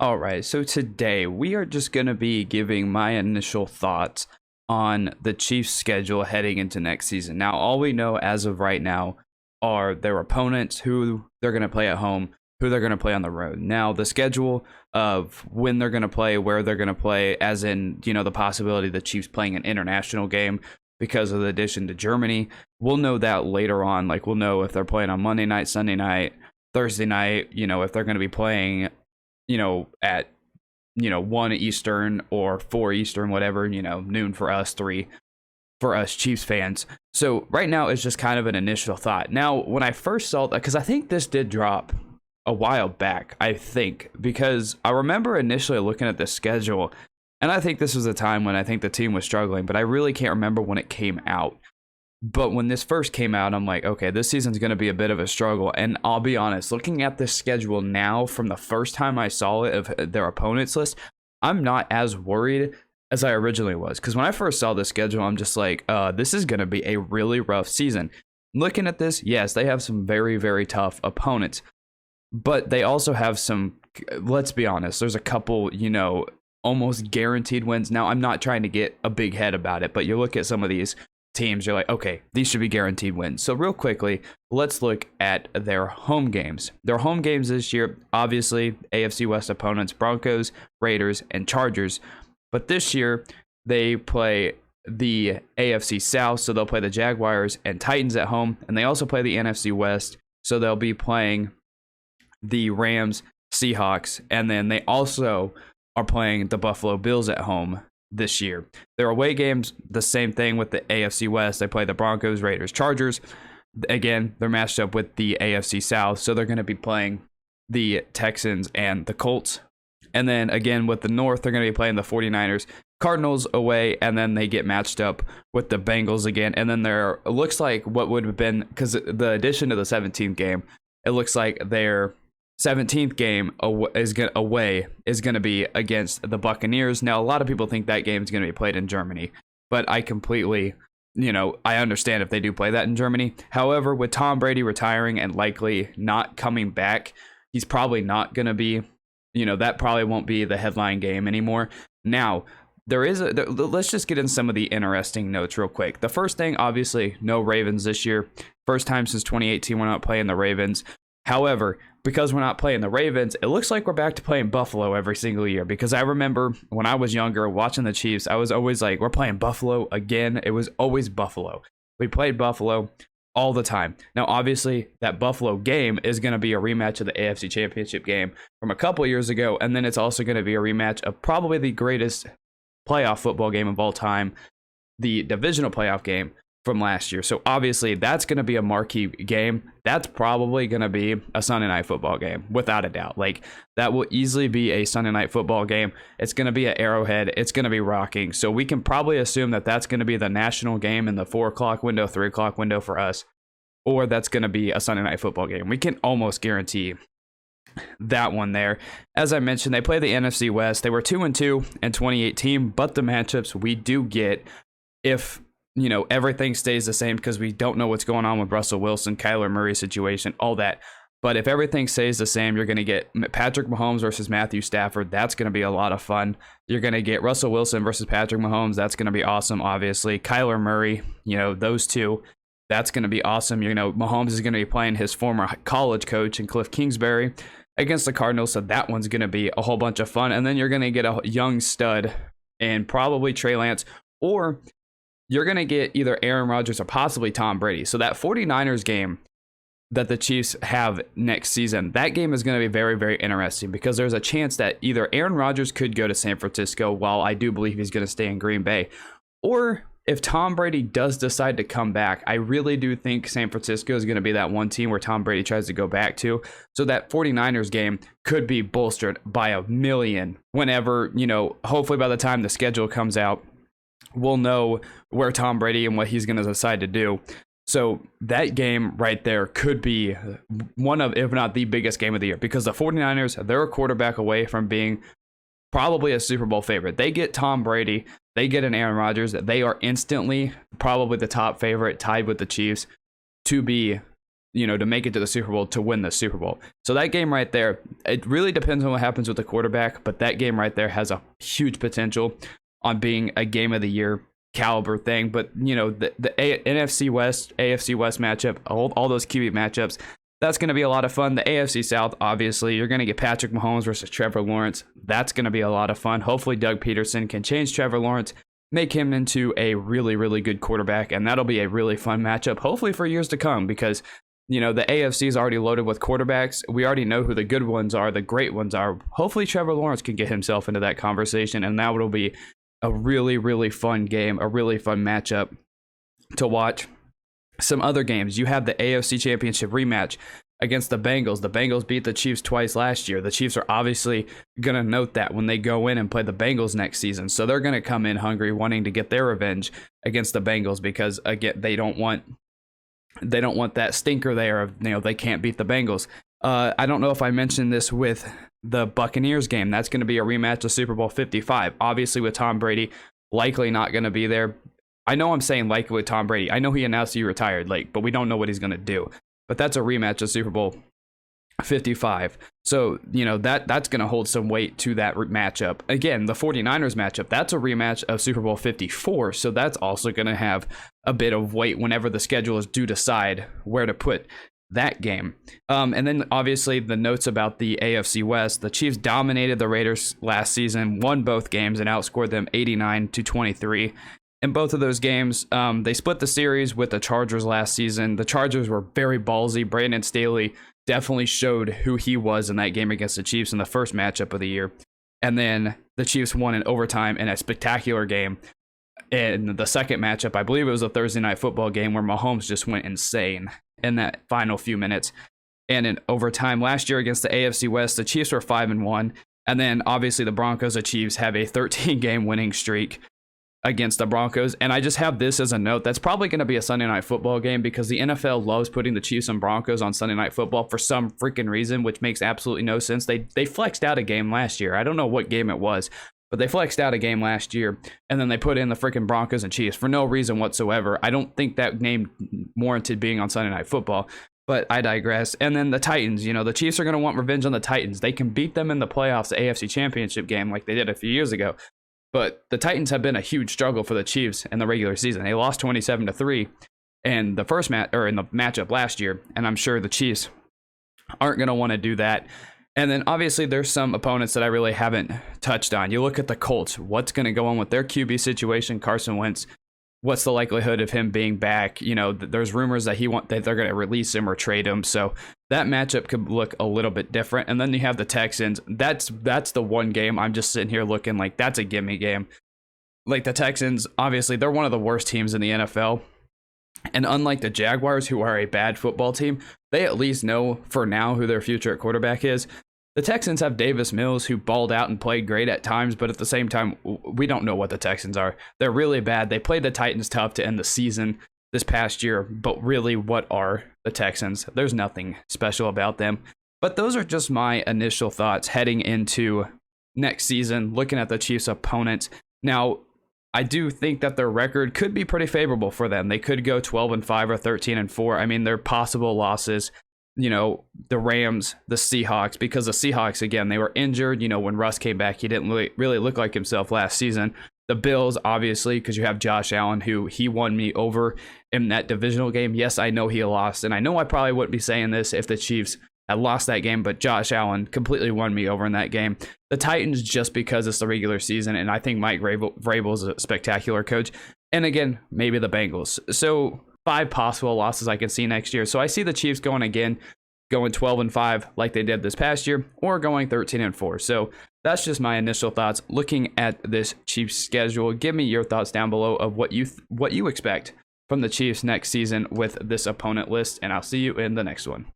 All right, so today we are just going to be giving my initial thoughts on the Chiefs' schedule heading into next season. Now, all we know as of right now are their opponents, who they're going to play at home, who they're going to play on the road. Now, the schedule of when they're going to play, where they're going to play, as in, the possibility of the Chiefs playing an international game because of the addition to Germany, we'll know that later on. Like, we'll know if they're playing on Monday night, Sunday night, Thursday night, if they're going to be playing at 1 Eastern or 4 Eastern, whatever, noon for us, 3 for us Chiefs fans. So right now it's just kind of an initial thought. Now, when I first saw that, because I think this did drop a while back, I think, because I remember initially looking at the schedule, and I think this was a time when I think the team was struggling, but I really can't remember when it came out. But when this first came out, I'm like, okay, this season's going to be a bit of a struggle. And I'll be honest, looking at this schedule now from the first time I saw it of their opponents list, I'm not as worried as I originally was. Because when I first saw the schedule, I'm just like, this is going to be a really rough season. Looking at this, yes, they have some very, very tough opponents. But they also have some, let's be honest, there's a couple, almost guaranteed wins. Now, I'm not trying to get a big head about it, but you look at some of these teams, you're like, okay, these should be guaranteed wins. So real quickly, let's look at their home games. Their home games this year, obviously, AFC West opponents, Broncos, Raiders, and Chargers. But this year, they play the AFC South, so they'll play the Jaguars and Titans at home. And they also play the NFC West, so they'll be playing the Rams, Seahawks, and then they also are playing the Buffalo Bills at home this year. Their away games, the same thing with the AFC West. They play the Broncos, Raiders, Chargers. Again, they're matched up with the AFC South, so they're going to be playing the Texans and the Colts. And then again, with the North, they're going to be playing the 49ers, Cardinals away, and then they get matched up with the Bengals again. And then there looks like what would have been, because the addition to the 17th game, it looks like their 17th game away is going to be against the Buccaneers. Now, a lot of people think that game is going to be played in Germany, but I completely, I understand if they do play that in Germany. However, with Tom Brady retiring and likely not coming back, he's probably not going to be, that probably won't be the headline game anymore. Now, let's just get in some of the interesting notes real quick. The first thing, obviously, no Ravens this year. First time since 2018 we're not playing the Ravens. However, because we're not playing the Ravens, it looks like we're back to playing Buffalo every single year. Because I remember when I was younger watching the Chiefs, I was always like, we're playing Buffalo again. It was always Buffalo. We played Buffalo all the time. Now, obviously, that Buffalo game is going to be a rematch of the AFC Championship game from a couple years ago. And then it's also going to be a rematch of probably the greatest playoff football game of all time, the divisional playoff game from last year. So obviously that's going to be a marquee game. That's probably going to be a Sunday night football game, without a doubt. Like, that will easily be a Sunday night football game. It's going to be at Arrowhead. It's going to be rocking. So we can probably assume that that's going to be the national game in the 4 o'clock window, 3 o'clock window for us, or that's going to be a Sunday night football game. We can almost guarantee that one there. As I mentioned, they play the NFC West. They were 2-2 in 2018, but the matchups we do get, if everything stays the same, because we don't know what's going on with Russell Wilson, Kyler Murray situation, all that. But if everything stays the same, you're going to get Patrick Mahomes versus Matthew Stafford. That's going to be a lot of fun. You're going to get Russell Wilson versus Patrick Mahomes. That's going to be awesome, obviously. Kyler Murray, those two. That's going to be awesome. Mahomes is going to be playing his former college coach in Cliff Kingsbury against the Cardinals. So that one's going to be a whole bunch of fun. And then you're going to get a young stud and probably Trey Lance, or you're going to get either Aaron Rodgers or possibly Tom Brady. So that 49ers game that the Chiefs have next season, that game is going to be very, very interesting, because there's a chance that either Aaron Rodgers could go to San Francisco, while I do believe he's going to stay in Green Bay, or if Tom Brady does decide to come back, I really do think San Francisco is going to be that one team where Tom Brady tries to go back to. So that 49ers game could be bolstered by a million whenever, hopefully by the time the schedule comes out, we'll know where Tom Brady and what he's going to decide to do. So that game right there could be one of, if not the biggest game of the year, because the 49ers, they're a quarterback away from being probably a Super Bowl favorite. They get Tom Brady, they get an Aaron Rodgers, they are instantly probably the top favorite, tied with the Chiefs, to be to make it to the Super Bowl, to win the Super Bowl. So that game right there, it really depends on what happens with the quarterback, but that game right there has a huge potential on being a game of the year caliber thing. But NFC West, AFC West matchup, all those QB matchups, that's going to be a lot of fun. The AFC South, obviously, you're going to get Patrick Mahomes versus Trevor Lawrence. That's going to be a lot of fun. Hopefully Doug Peterson can change Trevor Lawrence, make him into a really, really good quarterback, and that'll be a really fun matchup, hopefully for years to come, because the AFC is already loaded with quarterbacks. We already know who the good ones are, the great ones are. Hopefully Trevor Lawrence can get himself into that conversation, and that will be a really, really fun game, a really fun matchup to watch. Some other games, you have the AFC Championship rematch against the Bengals. The Bengals beat the Chiefs twice last year. The Chiefs are obviously going to note that when they go in and play the Bengals next season. So they're going to come in hungry, wanting to get their revenge against the Bengals, because again, they don't want that stinker there of, they can't beat the Bengals. I don't know if I mentioned this with the Buccaneers game. That's going to be a rematch of Super Bowl 55. Obviously with Tom Brady likely not going to be there. I know I'm saying likely with Tom Brady. I know he announced he retired late, but we don't know what he's going to do. But that's a rematch of Super Bowl 55. So, that's going to hold some weight to that matchup. Again, the 49ers matchup, that's a rematch of Super Bowl 54. So that's also going to have a bit of weight whenever the schedulers do decide where to put that game. And then obviously the notes about the AFC West. The Chiefs dominated the Raiders last season, won both games, and outscored them 89-23. In both of those games, they split the series with the Chargers last season. The Chargers were very ballsy. Brandon Staley definitely showed who he was in that game against the Chiefs in the first matchup of the year. And then the Chiefs won in overtime in a spectacular game. In the second matchup, I believe it was a Thursday night football game where Mahomes just went insane in that final few minutes. And in overtime last year against the AFC West, the Chiefs were 5-1. And then obviously the Broncos and Chiefs have a 13-game winning streak against the Broncos. And I just have this as a note. That's probably going to be a Sunday night football game, because the NFL loves putting the Chiefs and Broncos on Sunday night football for some freaking reason, which makes absolutely no sense. They flexed out a game last year. I don't know what game it was, but they flexed out a game last year, and then they put in the freaking Broncos and Chiefs for no reason whatsoever. I don't think that name warranted being on Sunday night football, but I digress. And then the Titans, the Chiefs are going to want revenge on the Titans. They can beat them in the playoffs, the AFC Championship game, like they did a few years ago. But the Titans have been a huge struggle for the Chiefs in the regular season. They lost 27-3 in the first in the matchup last year, and I'm sure the Chiefs aren't going to want to do that. And then obviously there's some opponents that I really haven't touched on. You look at the Colts. What's going to go on with their QB situation? Carson Wentz. What's the likelihood of him being back? There's rumors that that they're going to release him or trade him. So that matchup could look a little bit different. And then you have the Texans. That's the one game I'm just sitting here looking like that's a gimme game. Like the Texans, obviously they're one of the worst teams in the NFL. And unlike the Jaguars, who are a bad football team, they at least know for now who their future at quarterback is. The Texans have Davis Mills, who balled out and played great at times, but at the same time, we don't know what the Texans are. They're really bad. They played the Titans tough to end the season this past year, but really, what are the Texans? There's nothing special about them. But those are just my initial thoughts heading into next season, looking at the Chiefs' opponents. Now, I do think that their record could be pretty favorable for them. They could go 12-5 or 13-4. I mean, they're possible losses. The Rams, the Seahawks, because the Seahawks, again, they were injured. When Russ came back, he didn't really look like himself last season. The Bills, obviously, because you have Josh Allen, who he won me over in that divisional game. Yes, I know he lost, and I know I probably wouldn't be saying this if the Chiefs had lost that game, but Josh Allen completely won me over in that game. The Titans, just because it's the regular season, and I think Mike Vrabel is a spectacular coach. And again, maybe the Bengals. So 5 possible losses I can see next year. So I see the Chiefs going 12-5 like they did this past year, or going 13-4. So that's just my initial thoughts looking at this Chiefs schedule. Give me your thoughts down below of what you expect from the Chiefs next season with this opponent list, and I'll see you in the next one.